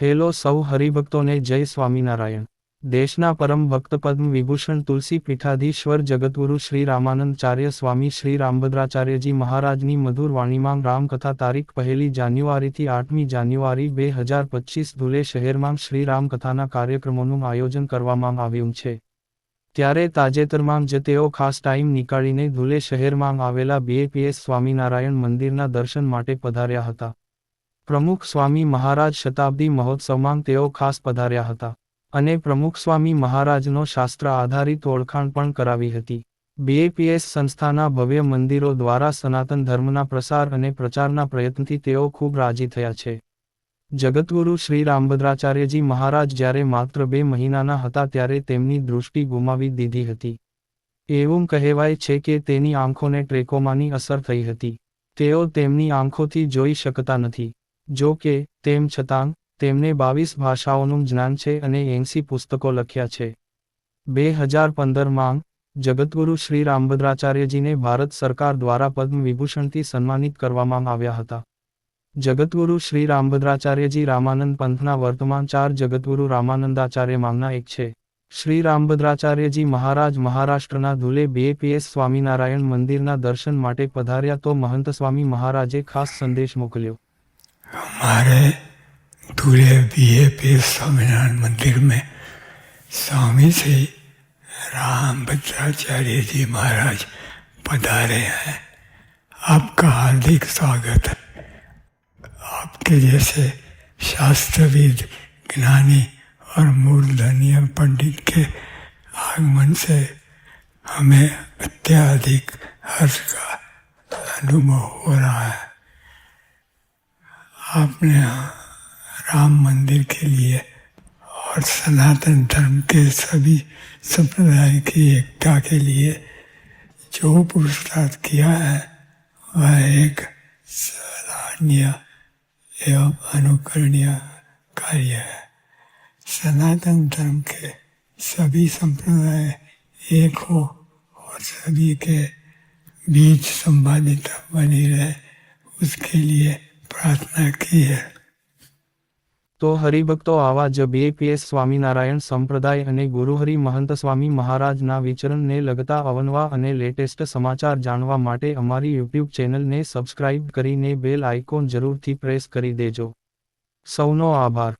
Hello સૌ હરિભક્તોને જય સ્વામિનારાયણ। દેશના પરમ ભક્ત પદ્મ વિભૂષણ તુલસી પીઠાધીશ્વર જગતગુરુ શ્રી રામાનંદાચાર્ય સ્વામી શ્રી રામભદ્રાચાર્યજી મહારાજની મધુર વાણીમાં રામકથા તારીખ 1 જાન્યુઆરીથી 8મી જાન્યુઆરી 2025 ધુલે શહેરમાં શ્રી રામકથાના કાર્યક્રમોનું આયોજન કરવામાં આવ્યું છે। ત્યારે તાજેતરમાં જ તેઓ ખાસ ટાઈમ નીકાળીને ધુલે શહેરમાં આવેલા બીએપીએસ સ્વામિનારાયણ મંદિરના દર્શન માટે પધાર્યા હતા। પ્રમુખ સ્વામી મહારાજ શતાબ્દી મહોત્સવમાં તેઓ ખાસ પધાર્યા હતા અને પ્રમુખ સ્વામી મહારાજનો શાસ્ત્ર આધારિત ઓળખાણ પણ કરાવી હતી। બીએપીએસ સંસ્થાના ભવ્ય મંદિરો દ્વારા સનાતન ધર્મના પ્રસાર અને પ્રચારના પ્રયત્નથી તેઓ ખૂબ રાજી થયા છે। જગતગુરુ શ્રી રામભદ્રાચાર્યજી મહારાજ જ્યારે માત્ર 2 મહિનાના હતા ત્યારે તેમની દૃષ્ટિ ગુમાવી દીધી હતી। એવું કહેવાય છે કે તેની આંખોને ટ્રેકોમાની અસર થઈ હતી। તેઓ તેમની આંખોથી જોઈ શકતા નથી। જો કે, તેમ છતાં, તેમને 22 ભાષાઓનું જ્ઞાન છે અને 80 પુસ્તકો લખ્યા છે। 2015માં, જગતગુરુ શ્રી રામભદ્રાચાર્યજીને ભારત સરકાર દ્વારા પદ્મ વિભૂષણથી સન્માનિત કરવામાં આવ્યા હતા। જગતગુરુ શ્રી રામભદ્રાચાર્યજી રામાનંદ પંથના વર્તમાન 4 જગતગુરુ રામાનંદાચાર્યમાંના એક છે। શ્રી રામભદ્રાચાર્યજી મહારાજ મહારાષ્ટ્રના ધુલે બીએપીએસ સ્વામિનારાયણ મંદિરના દર્શન માટે પધાર્યા તો મહંત સ્વામી મહારાજે ખાસ संदेश મોકલ્યો। हमारे धुले बीएपीएस स्वामीनारायण मंदिर में स्वामी श्री रामभद्राचार्य जी महाराज पधारे हैं। आपका हार्दिक स्वागत है। आपके जैसे शास्त्रविद, ज्ञानी और मूर्धन्य पंडित के आगमन से हमें अत्याधिक हर्ष का अनुभव हो रहा है। आपने यहाँ राम मंदिर के लिए और सनातन धर्म के सभी संप्रदाय की एकता के लिए जो पुरुषार्थ किया है वह एक सराहनीय एवं अनुकरणीय कार्य है। सनातन धर्म के सभी संप्रदाय एक हो और सभी के बीच संवादिता बनी रहे, उसके लिए प्रार्थना की है। તો હરિભક્તો આવા જ બીએપીએસ સ્વામિનારાયણ સંપ્રદાય અને ગુરુહરિ મહંત સ્વામી મહારાજના વિચરણને લગતા અવનવા અને લેટેસ્ટ સમાચાર જાણવા માટે અમારી યુટ્યુબ ચેનલને સબસ્ક્રાઇબ કરીને બેલ આઇકોન જરૂરથી પ્રેસ કરી દેજો। સૌનો આભાર।